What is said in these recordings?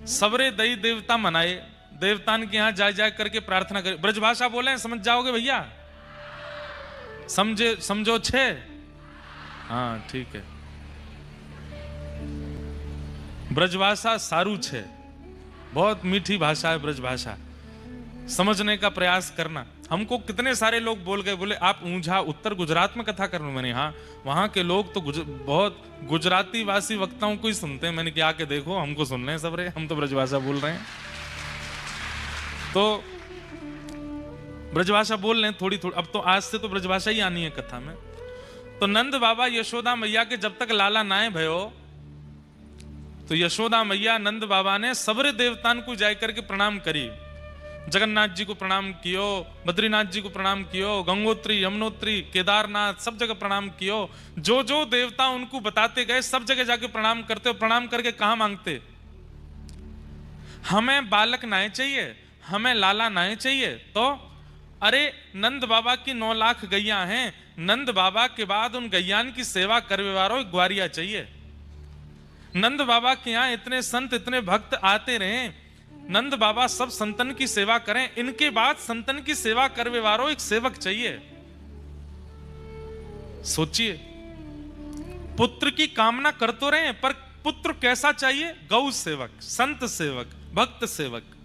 सबरे दई देवता मनाए, देवतान के यहां जा करके प्रार्थना करे। ब्रजभाषा बोले, समझ जाओगे भैया? समझे, समझो छे? हाँ ठीक है। ब्रजभाषा सारू छे, बहुत मीठी भाषा है ब्रजभाषा, समझने का प्रयास करना। हमको कितने सारे लोग बोल गए, बोले आप ऊंझा उत्तर गुजरात में कथा कर रहे हो। मैंने हाँ, वहां के लोग तो बहुत गुजराती वासी वक्ताओं को ही सुनते हैं। मैंने क्या के देखो, हमको सुन रहे हैं सब रे, हम तो ब्रजभाषा बोल रहे हैं। तो ब्रजभाषा बोल रहे हैं थोड़ी थोड़ी, अब तो आज से तो ब्रजभाषा ही आनी है कथा में। तो नंद बाबा यशोदा मैया के जब तक लाला नाए भयो, तो यशोदा मैया नंद बाबा ने सबरे देवतान को जाकर करके प्रणाम करी। जगन्नाथ जी को प्रणाम कियो, बद्रीनाथ जी को प्रणाम कियो, गंगोत्री, यमुनोत्री, केदारनाथ, सब जगह प्रणाम कियो। जो जो देवता उनको बताते गए, सब जगह जाके प्रणाम करते हो। प्रणाम करके कहां मांगते? हमें बालक नाए चाहिए, हमें लाला नाए चाहिए। तो अरे नंद बाबा की 9 लाख गैया हैं, नंद बाबा के बाद उन गैयान की सेवा करवे वालों ग्वारिया चाहिए। नंद बाबा के यहां इतने संत, इतने भक्त आते रहे, नंद बाबा सब संतन की सेवा करें, इनके बाद संतन की सेवा करवे वालों एक सेवक चाहिए। सोचिए, पुत्र की कामना कर तो रहे, पर पुत्र कैसा चाहिए? गौ सेवक, संत सेवक, भक्त सेवक।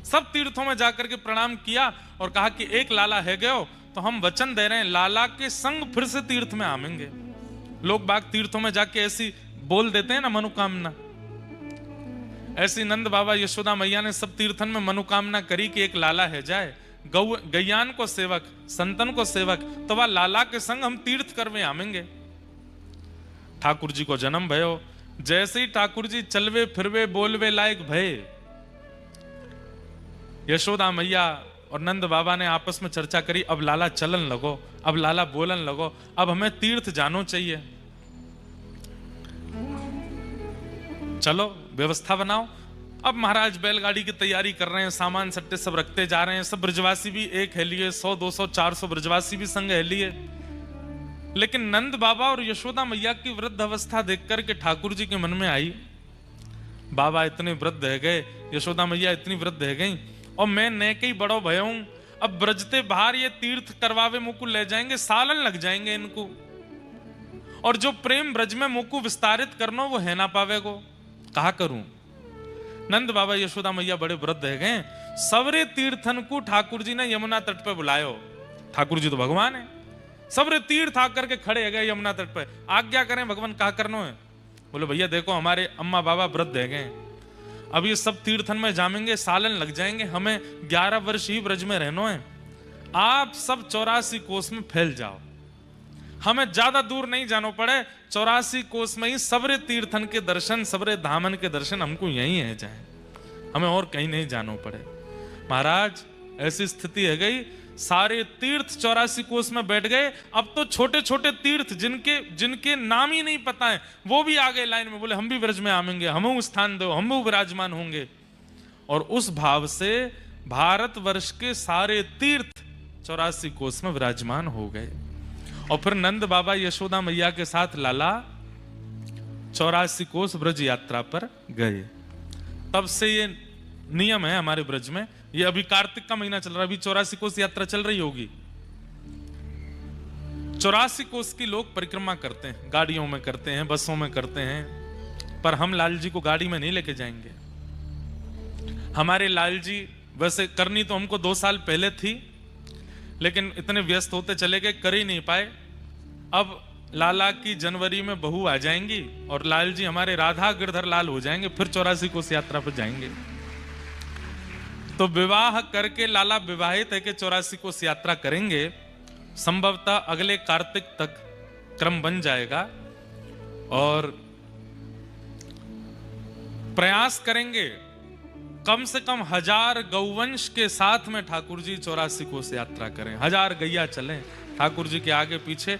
सब तीर्थों में जाकर के प्रणाम किया और कहा कि एक लाला है गयो, तो हम वचन दे रहे हैं लाला के संग फिर से तीर्थ में आवेंगे। लोग बाग तीर्थों में जाके ऐसी बोल देते हैं ना मनोकामना, ऐसी नंद बाबा यशोदा मैया ने सब तीर्थन में मनोकामना करी कि एक लाला है जाए, गैयान को सेवक, संतन को सेवक, तो वह लाला के संग हम तीर्थ करवे आवेंगे। ठाकुर जी को जन्म भयो, जैसे ही ठाकुर जी चलवे फिरवे बोलवे लायक भय, यशोदा मैया और नंद बाबा ने आपस में चर्चा करी, अब लाला चलन लगो, अब लाला बोलन लगो, अब हमें तीर्थ जानो चाहिए। चलो व्यवस्था बनाओ। अब महाराज बैलगाड़ी की तैयारी कर रहे हैं, सामान सट्टे सब रखते जा रहे हैं। सब ब्रजवासी भी एक है लिए, 100 200 400 ब्रजवासी भी संग है लिए। लेकिन नंद बाबा और यशोदा मैया की वृद्ध अवस्था देखकर के ठाकुर जी के मन में आई, बाबा इतने वृद्ध है गए, यशोदा मैया इतनी वृद्ध है गई, और मैं ने के ही बड़ो भयो हूं। अब ब्रजते बाहर ये तीर्थ करवावे मुकु ले जाएंगे, सालन लग जाएंगे इनको, और जो प्रेम ब्रज में मुकु विस्तारित करना वो है ना पावे को, कहा करूं। नंद बाबा यशोदा मैया बड़े वृद्ध है गए, सबरे तीर्थन को ठाकुर जी ने यमुना तट पे बुलायो। ठाकुर जी तो भगवान है, सबरे तीर्थ आकर के खड़े है गए यमुना तट पे। आज्ञा करें भगवान, कहा करना है? बोले भैया देखो हमारे अम्मा बाबा वृद्ध है गए, अब ये सब तीर्थन में जामेंगे, सालन लग जाएंगे, हमें 11 वर्ष ही ब्रज में रहना है। आप सब 84 कोस में फैल जाओ, हमें ज्यादा दूर नहीं जाना पड़े, 84 कोस में ही सबरे तीर्थन के दर्शन, सबरे धामन के दर्शन हमको यहीं है जाए, हमें और कहीं नहीं जाना पड़े। महाराज ऐसी स्थिति है गई, सारे तीर्थ 84 कोस में बैठ गए। अब तो छोटे छोटे तीर्थ जिनके नाम ही नहीं पता है वो भी आ गए लाइन में, बोले हम भी ब्रज में आवेंगे, हम स्थान दो, हम विराजमान होंगे। और उस भाव से भारतवर्ष के सारे तीर्थ 84 कोस में विराजमान हो गए। और फिर नंद बाबा यशोदा मैया के साथ लाला 84 कोस ब्रज यात्रा पर गए। तब से ये नियम है हमारे ब्रज में, ये अभी कार्तिक का महीना चल रहा है, अभी 84 कोस यात्रा चल रही होगी। 84 कोस की लोग परिक्रमा करते हैं, गाड़ियों में करते हैं, बसों में करते हैं, पर हम लाल जी को गाड़ी में नहीं लेके जाएंगे। हमारे लाल जी वैसे करनी तो हमको 2 साल पहले थी, लेकिन इतने व्यस्त होते चले गए, कर ही नहीं पाए। अब लाला की जनवरी में बहू आ जाएंगी और लाल जी हमारे राधा गिरधर लाल हो जाएंगे, फिर 84 कोस यात्रा पर जाएंगे। तो विवाह करके लाला विवाहित है कि 84 कोस यात्रा करेंगे, संभवतः अगले कार्तिक तक क्रम बन जाएगा। और प्रयास करेंगे कम से कम 1000 गौवंश के साथ में ठाकुर जी 84 कोस यात्रा करें, 1000 गैया चलें ठाकुर जी के आगे पीछे,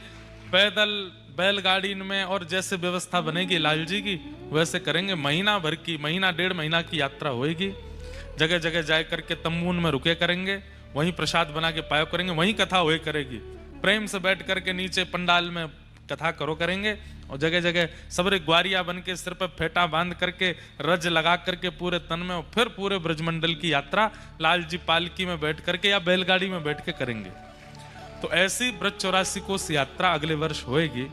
पैदल बैलगाड़ी में, और जैसे व्यवस्था बनेगी लाल जी की वैसे करेंगे। महीना भर की, महीना 1.5 महीना की यात्रा होएगी। जगह जगह जा करके तम्बून में रुके करेंगे, वहीं प्रसाद बना के पायो करेंगे, वहीं कथा हुए करेगी। प्रेम से बैठ करके नीचे पंडाल में कथा करेंगे। और जगह जगह सबरे ग्वारिया बन के सिर पर फेटा बांध करके रज लगा करके पूरे तन में, और फिर पूरे ब्रजमंडल की यात्रा लाल जी पालकी में बैठ करके या बैलगाड़ी में बैठ के करेंगे। तो ऐसी ब्रज 84 कोस यात्रा अगले वर्ष होएगी।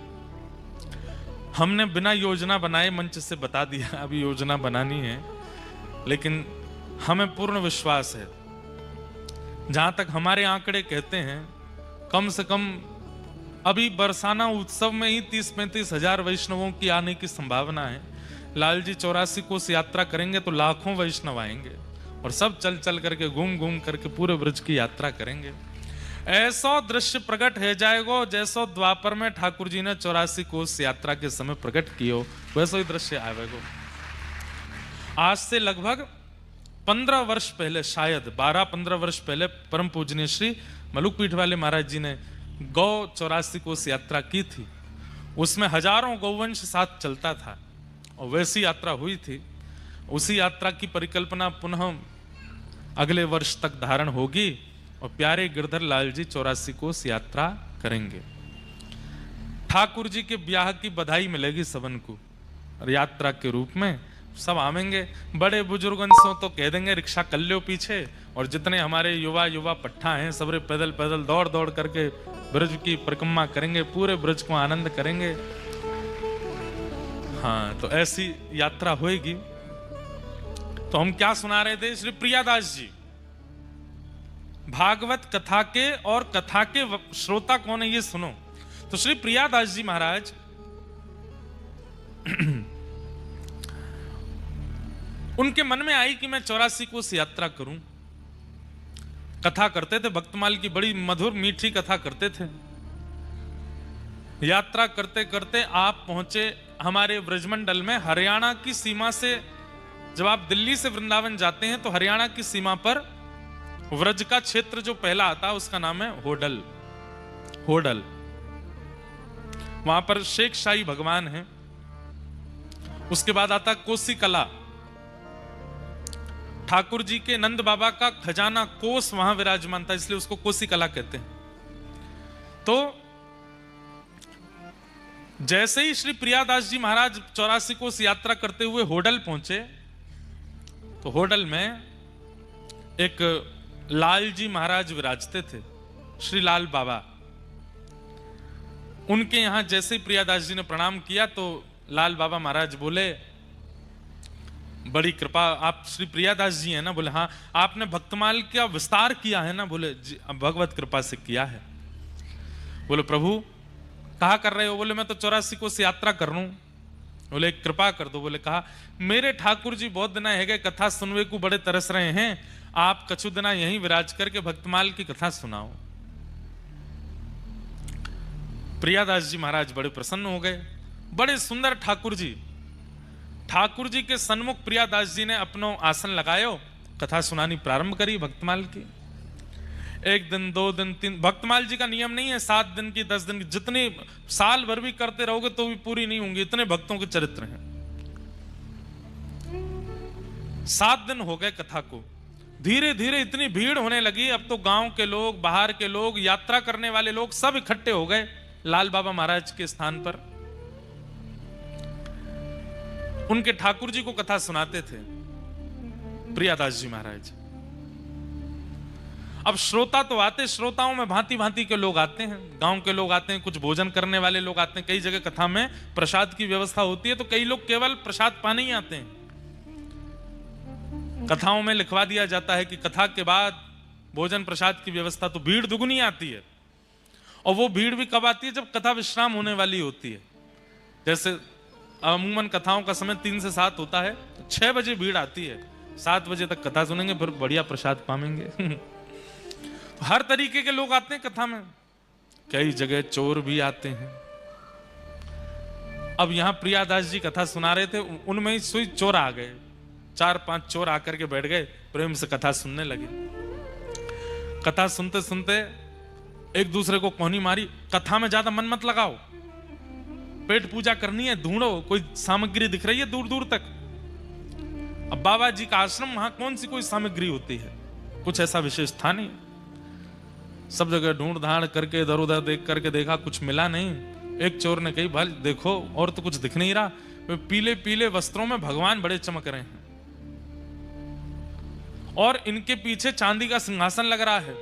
हमने बिना योजना बनाए मंच से बता दिया, अभी योजना बनानी है, लेकिन हमें पूर्ण विश्वास है, जहां तक हमारे आंकड़े कहते हैं, कम से कम अभी बरसाना उत्सव में ही 30-35 हजार वैष्णवों की आने की संभावना है। लाल जी 84 कोस यात्रा करेंगे तो लाखों वैष्णव आएंगे और सब चल चल करके घूम घूम करके पूरे ब्रज की यात्रा करेंगे। ऐसा दृश्य प्रकट है जाएगो जैसो द्वापर में ठाकुर जी ने 84 कोस यात्रा के समय प्रकट कियो, वैसा ही दृश्य आवेगो। आज से लगभग 15 वर्ष पहले, शायद 12-15 वर्ष पहले, परम पूजनीय श्री मलुक पीठ वाले महाराज जी ने गौ 84 कोस यात्रा की थी। उसमें हजारों गौवंश साथ चलता था और वैसी यात्रा हुई थी। उसी यात्रा की परिकल्पना पुनः अगले वर्ष तक धारण होगी और प्यारे गिरधर लाल जी 84 कोस यात्रा करेंगे। ठाकुर जी के ब्याह की बधाई मिलेगी सबन को, और यात्रा के रूप में सब आवेंगे। बड़े बुजुर्गन सो तो कह देंगे रिक्शा कर लो पीछे, और जितने हमारे युवा पट्ठा हैं सबरे पैदल पैदल दौड़ दौड़ करके ब्रज की परिक्रमा करेंगे, पूरे ब्रज को आनंद करेंगे। हाँ, तो ऐसी यात्रा होएगी। तो हम क्या सुना रहे थे? श्री प्रियादास जी भागवत कथा के, और कथा के श्रोता कौन है ये सुनो। तो श्री प्रियादास जी महाराज उनके मन में आई कि मैं 84 कोस यात्रा करूं। कथा करते थे, भक्तमाल की बड़ी मधुर मीठी कथा करते थे। यात्रा करते करते आप पहुंचे हमारे ब्रजमंडल में, हरियाणा की सीमा से। जब आप दिल्ली से वृंदावन जाते हैं तो हरियाणा की सीमा पर व्रज का क्षेत्र जो पहला आता है उसका नाम है होडल। होडल, वहां पर शेख शाही भगवान है। उसके बाद आता कोसी कला, ठाकुर जी के नंद बाबा का खजाना कोस वहां विराजमान था, इसलिए उसको कोसी कला कहते हैं। तो जैसे ही श्री प्रियादास जी महाराज 84 कोस यात्रा करते हुए होडल पहुंचे, तो होडल में एक लाल जी महाराज विराजते थे, श्री लाल बाबा। उनके यहां जैसे ही प्रियादास जी ने प्रणाम किया तो लाल बाबा महाराज बोले, बड़ी कृपा, आप श्री प्रियादास जी हैं ना? बोले हाँ। आपने भक्तमाल का विस्तार किया है ना? बोले जी, भगवत कृपा से किया है। बोले प्रभु कहा कर रहे हो? बोले मैं तो 84 कोस यात्रा कर रहा हूं। बोले कृपा कर दो। बोले कहा, मेरे ठाकुर जी बहुत दिना है गए कथा सुनवे को बड़े तरस रहे हैं, आप कछु दिना यहीं विराज करके भक्तमाल की कथा सुनाओ। प्रियादास जी महाराज बड़े प्रसन्न हो गए। बड़े सुंदर ठाकुर जी के सन्मुख प्रियादास जी ने अपनो आसन लगायो, कथा सुनानी प्रारंभ करी भक्तमाल की। 1 दिन 2 दिन 3, भक्तमाल जी का नियम नहीं है 7 दिन की 10 दिन की, जितने साल भर भी करते रहोगे तो भी पूरी नहीं होंगी, इतने भक्तों के चरित्र हैं। 7 दिन हो गए कथा को। धीरे धीरे इतनी भीड़ होने लगी, अब तो गांव के लोग, बाहर के लोग, यात्रा करने वाले लोग सब इकट्ठे हो गए लाल बाबा महाराज के स्थान पर। उनके ठाकुर जी को कथा सुनाते थे प्रियादास जी महाराज। अब श्रोता तो आते, श्रोताओं में भांति भांति के लोग आते हैं, गांव के लोग आते हैं, कुछ भोजन करने वाले लोग आते हैं। कई जगह कथा में प्रसाद की व्यवस्था होती है, तो कई लोग केवल प्रसाद पाने ही आते हैं। कथाओं में लिखवा दिया जाता है कि कथा के बाद भोजन प्रसाद की व्यवस्था, तो भीड़ दुगनी आती है। और वो भीड़ भी कब आती है? जब कथा विश्राम होने वाली होती है। जैसे अमूमन कथाओं का समय 3 से 7 होता है, 6 बजे भीड़ आती है, 7 बजे तक कथा सुनेंगे, फिर बढ़िया प्रसाद पाएंगे। हर तरीके के लोग आते हैं कथा में, कई जगह चोर भी आते हैं। अब यहां प्रियादास जी कथा सुना रहे थे, उनमें ही सुई चोर आ गए, 4-5 चोर आकर के बैठ गए, प्रेम से कथा सुनने लगे। कथा सुनते सुनते एक दूसरे को कोहनी मारी, कथा में ज्यादा मन मत लगाओ, पेट पूजा करनी है, ढूंढो कोई सामग्री दिख रही है दूर दूर तक। अब बाबा जी का आश्रम, वहां कौन सी कोई सामग्री होती है? कुछ ऐसा विशेष था नहीं। सब जगह ढूंढ धाड़ करके इधर उधर देख करके देखा, कुछ मिला नहीं। एक चोर ने कही, भाई देखो और तो कुछ दिख नहीं रहा, वे पीले पीले वस्त्रों में भगवान बड़े चमक रहे हैं और इनके पीछे चांदी का सिंहासन लग रहा है,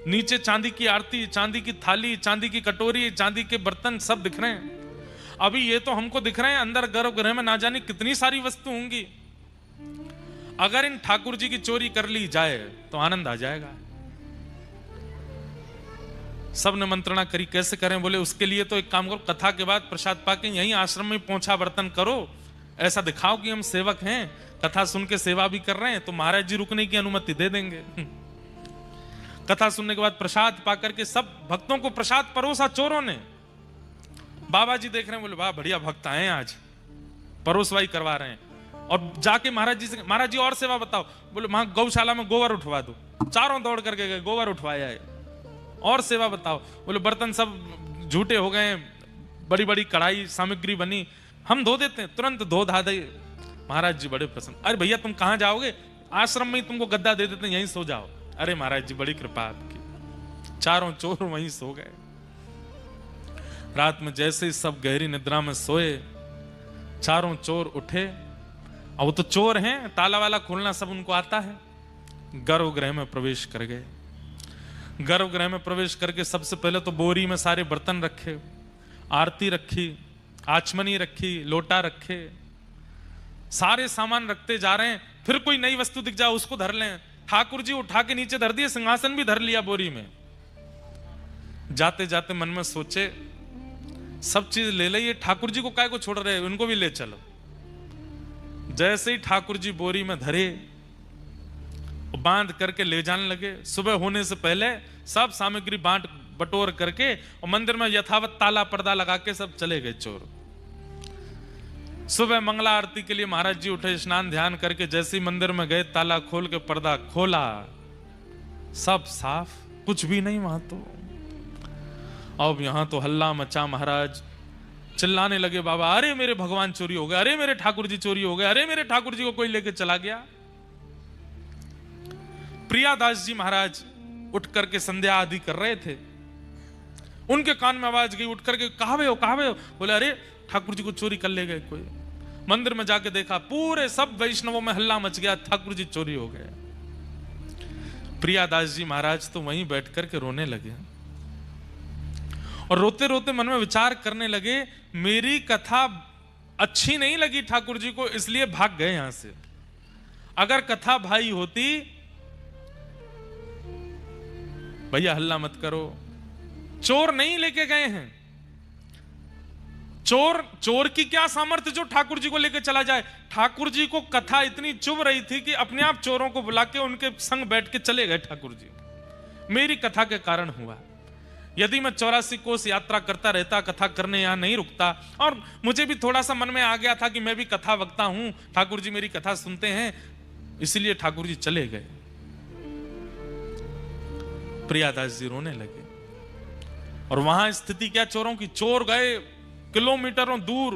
नीचे चांदी की आरती, चांदी की थाली, चांदी की कटोरी, चांदी के बर्तन सब दिख रहे हैं। अभी ये तो हमको दिख रहे हैं, अंदर गर्भगृह में ना जाने कितनी सारी वस्तु होंगी। अगर इन ठाकुर जी की चोरी कर ली जाए तो आनंद आ जाएगा। सब ने मंत्रणा करी, कैसे करें? बोले उसके लिए तो एक काम करो, कथा के बाद प्रसाद पाके यहीं आश्रम में पोंछा बर्तन करो, ऐसा दिखाओ कि हम सेवक हैं, कथा सुन के सेवा भी कर रहे हैं, तो महाराज जी रुकने की अनुमति दे देंगे। कथा सुनने के बाद प्रसाद पाकर के सब भक्तों को प्रसाद परोसा चोरों ने। बाबा जी देख रहे हैं, बोले वाह बढ़िया भक्त आए आज, परोसवाई करवा रहे हैं। और जाके महाराज जी से, महाराज जी और सेवा बताओ। बोले वहां गौशाला में गोबर उठवा दो। चारों दौड़ करके गए, गोबर उठवाया है। और सेवा बताओ। बोले बर्तन सब झूठे हो गए, बड़ी बड़ी कढ़ाई सामग्री बनी, हम धो देते हैं, तुरंत धो धा दे। महाराज जी बड़े प्रसन्न। अरे भैया तुम कहां जाओगे? आश्रम में ही तुमको गद्दा दे देते हैं, यहीं सो जाओ। अरे महाराज जी बड़ी कृपा आपकी। चारों चोर वहीं सो गए। रात में जैसे ही सब गहरी निद्रा में सोए, चारों चोर उठे। अब वो तो चोर हैं, ताला वाला खोलना सब उनको आता है। गर्भगृह में प्रवेश कर गए। गर्भगृह में प्रवेश करके सबसे पहले तो बोरी में सारे बर्तन रखे, आरती रखी, आचमनी रखी, लोटा रखे, सारे सामान रखते जा रहे हैं। फिर कोई नई वस्तु दिख जाए उसको धर लें। ठाकुर जी उठा के नीचे धर दिए, सिंहासन भी धर लिया बोरी में। जाते जाते मन में सोचे सब चीज ले लिए, ठाकुर जी को काय को छोड़ रहे, उनको भी ले चलो। जैसे ही ठाकुर जी बोरी में धरे, बांध करके ले जाने लगे। सुबह होने से पहले सब सामग्री बांट बटोर करके और मंदिर में यथावत ताला पर्दा लगा के सब चले गए चोर। सुबह मंगला आरती के लिए महाराज जी उठे, स्नान ध्यान करके जैसे ही मंदिर में गए, ताला खोल के पर्दा खोला, सब साफ, कुछ भी नहीं वहां तो। अब यहां तो हल्ला मचा। महाराज चिल्लाने लगे, बाबा अरे मेरे भगवान चोरी हो गए, अरे मेरे ठाकुर जी चोरी हो गए, अरे मेरे ठाकुर जी को कोई लेके चला गया। प्रियादास जी महाराज उठ करके संध्या आदि कर रहे थे, उनके कान में आवाज गई, उठ करके कहावे हो कहावे हो। बोले अरे ठाकुर जी को चोरी कर ले गए कोई। मंदिर में जाके देखा, पूरे सब वैष्णवों में हल्ला मच गया, ठाकुर जी चोरी हो गए। प्रियादास जी महाराज तो वहीं बैठ करके रोने लगे और रोते रोते मन में विचार करने लगे, मेरी कथा अच्छी नहीं लगी ठाकुर जी को, इसलिए भाग गए यहां से। अगर कथा भाई होती, भैया हल्ला मत करो, चोर नहीं लेके गए हैं। चोर की क्या सामर्थ्य जो ठाकुर जी को लेके चला जाए। ठाकुर जी को कथा इतनी चुभ रही थी कि अपने आप चोरों को बुला के उनके संग बैठ के चले गए ठाकुर जी। मेरी कथा के कारण हुआ। यदि मैं 84 कोस यात्रा करता रहता, कथा करने यहां नहीं रुकता, और मुझे भी थोड़ा सा मन में आ गया था कि मैं भी कथा वक्ता हूं, ठाकुर जी मेरी कथा सुनते हैं, इसलिए ठाकुर जी चले गए। प्रियादास जी रोने लगे। और वहां स्थिति क्या चोरों की, चोर गए किलोमीटरों दूर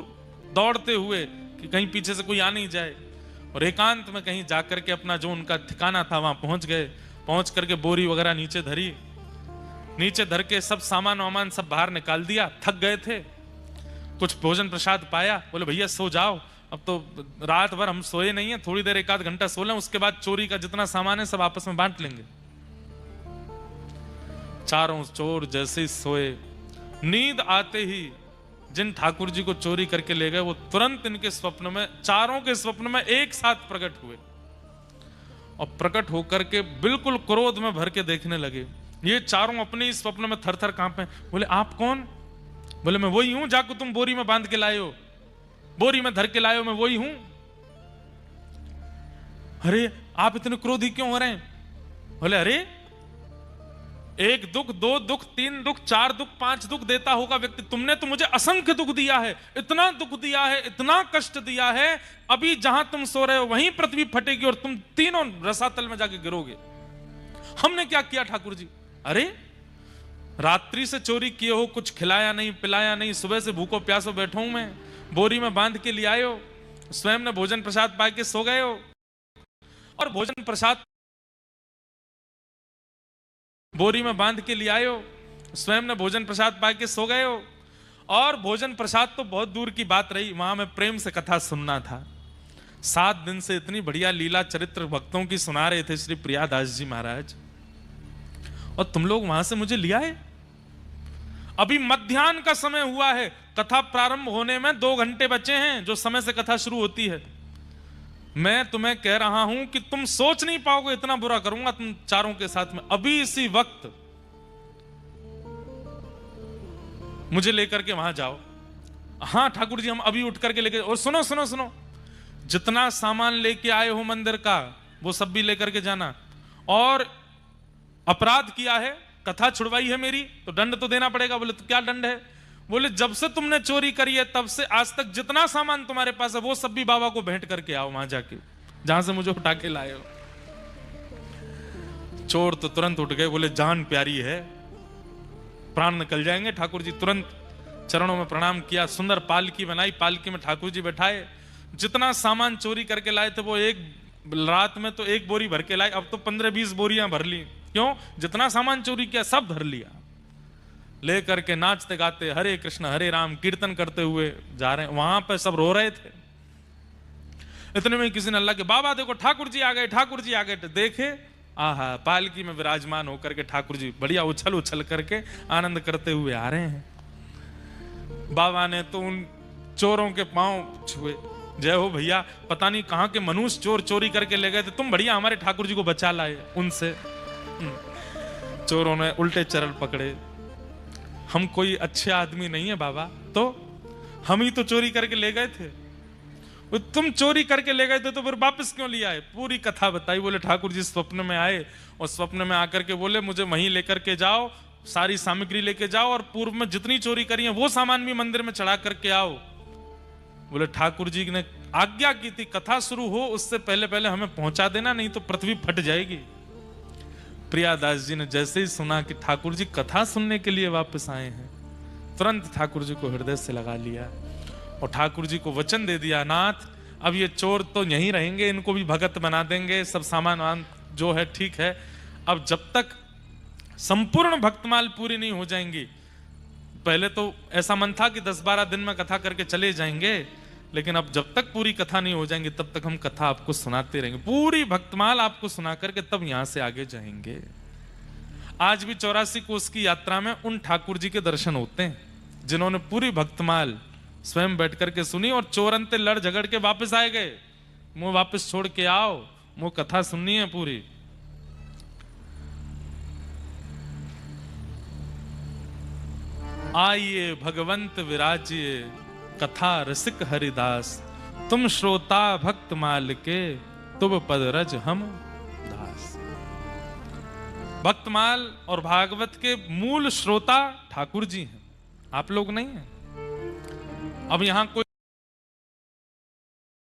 दौड़ते हुए कि कहीं पीछे से कोई आ नहीं जाए, और एकांत में कहीं जाकर के अपना जो उनका ठिकाना था वहां पहुंच गए। पहुंच करके बोरी वगैरह नीचे धरी, नीचे धर के सब सामान वामान सब बाहर निकाल दिया। थक गए थे, कुछ भोजन प्रसाद पाया। बोले भैया सो जाओ, अब तो रात भर हम सोए नहीं है, थोड़ी देर 1 आध घंटा सो लें, उसके बाद चोरी का जितना सामान है सब आपस में बांट लेंगे। चारों चोर जैसे ही सोए, नींद आते ही जिन ठाकुर जी को चोरी करके ले गए वो तुरंत इनके स्वप्न में, चारों के स्वप्न में एक साथ प्रकट हुए। और प्रकट होकर के बिल्कुल क्रोध में भर के देखने लगे। ये चारों अपने इस स्वप्न में थर थर कांपे। बोले आप कौन? बोले मैं वही हूं जाको तुम बोरी में बांध के लाए हो, बोरी में धर के लाए हो, मैं वही हूं। अरे आप इतने क्रोधी क्यों हो रहे हैं? बोले अरे 1 दुख 2 दुख 3 दुख 4 दुख 5 दुख देता होगा व्यक्ति, तुमने तो मुझे असंख्य दुख दिया है, इतना दुख दिया है, इतना कष्ट दिया है। अभी जहां तुम सो रहे हो वहीं पृथ्वी फटेगी और तुम तीनों रसातल में जाके गिरोगे। हमने क्या किया ठाकुर जी? अरे रात्रि से चोरी किए हो, कुछ खिलाया नहीं पिलाया नहीं, सुबह से भूखो प्यासो बैठा हूं मैं, बोरी में बांध के ले आए हो, स्वयं ने भोजन प्रसाद पा के सो गए हो, और भोजन प्रसाद बोरी में बांध के ले आए हो, स्वयं ने भोजन प्रसाद पा के सो गए हो, और भोजन प्रसाद तो बहुत दूर की बात रही, वहां में प्रेम से कथा सुनना था। 7 दिन से इतनी बढ़िया लीला चरित्र भक्तों की सुना रहे थे श्री प्रियादास जी महाराज, और तुम लोग वहां से मुझे लिया है। अभी मध्याह्न का समय हुआ है, कथा प्रारंभ होने में 2 घंटे बचे हैं, जो समय से कथा शुरू होती है। मैं तुम्हें कह रहा हूं कि तुम सोच नहीं पाओगे इतना बुरा करूंगा तुम चारों के साथ में। अभी इसी वक्त मुझे लेकर के वहां जाओ। हाँ ठाकुर जी, हम अभी उठ करके लेके, और सुनो सुनो सुनो, जितना सामान लेके आए हो मंदिर का वो सब भी लेकर के जाना। और अपराध किया है, कथा छुड़वाई है मेरी, तो दंड तो देना पड़ेगा। बोले तो क्या दंड है? बोले जब से तुमने चोरी करी है तब से आज तक जितना सामान तुम्हारे पास है वो सब भी बाबा को भेंट करके आओ वहां जाके, जहां से मुझे उठा के लाए हो। चोर तो तुरंत उठ गए, बोले जान प्यारी है, प्राण निकल जाएंगे। ठाकुर जी तुरंत चरणों में प्रणाम किया, सुंदर पालकी बनाई, पालकी में ठाकुर जी बैठाए। जितना सामान चोरी करके लाए थे वो एक रात में तो 1 बोरी भर के लाए, अब तो 15-20 बोरियां भर ली। क्यों? जितना सामान चोरी किया सब धर लिया। लेकर के नाचते गाते हरे कृष्ण हरे राम कीर्तन करते हुए जा रहे हैं। वहां पे सब रो रहे थे। इतने में किसी ने अल्लाह के बाबा देखो ठाकुर जी आ गए, ठाकुर जी आ गए। तो देखे, आहा, पालकी में विराजमान होकर के ठाकुर जी बढ़िया उछल उछल करके आनंद करते हुए आ रहे हैं। बाबा ने तो उन चोरों के पांव छुए, जय हो भैया, पता नहीं कहां के मनुष्य चोर चोरी करके ले गए थे, तुम बढ़िया हमारे ठाकुर जी को बचा लाए उनसे। चोरों ने उल्टे चरण पकड़े, हम कोई अच्छे आदमी नहीं है बाबा, तो हम ही तो चोरी करके ले गए थे। तुम चोरी करके ले गए थे तो फिर वापस क्यों लिया है? पूरी कथा बताई। बोले ठाकुर जी स्वप्न में आए और स्वप्न में आकर के बोले मुझे वहीं लेकर के जाओ, सारी सामग्री लेके जाओ और पूर्व में जितनी चोरी करी है वो सामान भी मंदिर में चढ़ा करके आओ। बोले ठाकुर जी ने आज्ञा की थी कथा शुरू हो उससे पहले पहले हमें पहुंचा देना, नहीं तो पृथ्वी फट जाएगी। प्रियादास जी ने जैसे ही सुना कि ठाकुर जी कथा सुनने के लिए वापस आए हैं, तुरंत ठाकुर जी को हृदय से लगा लिया और ठाकुर जी को वचन दे दिया, नाथ अब ये चोर तो यहीं रहेंगे, इनको भी भगत बना देंगे, सब सामान जो है ठीक है। अब जब तक संपूर्ण भक्तमाल पूरी नहीं हो जाएंगी, पहले तो ऐसा मन था कि 10-12 दिन में कथा करके चले जाएंगे, लेकिन अब जब तक पूरी कथा नहीं हो जाएंगी तब तक हम कथा आपको सुनाते रहेंगे, पूरी भक्तमाल आपको सुना करके तब यहां से आगे जाएंगे। आज भी 84 कोस की यात्रा में उन ठाकुर जी के दर्शन होते हैं जिन्होंने पूरी भक्तमाल स्वयं बैठ करके सुनी और चोरंते लड़ झगड़ के वापस आए गए। मुंह वापस छोड़ के आओ, मुंह कथा सुननी है पूरी। आइए भगवंत विराजिए कथा रसिक हरिदास, तुम श्रोता भक्त माल के तुम पद रज हम दास। भक्तमाल और भागवत के मूल श्रोता ठाकुर जी हैं, आप लोग नहीं हैं। अब यहां कोई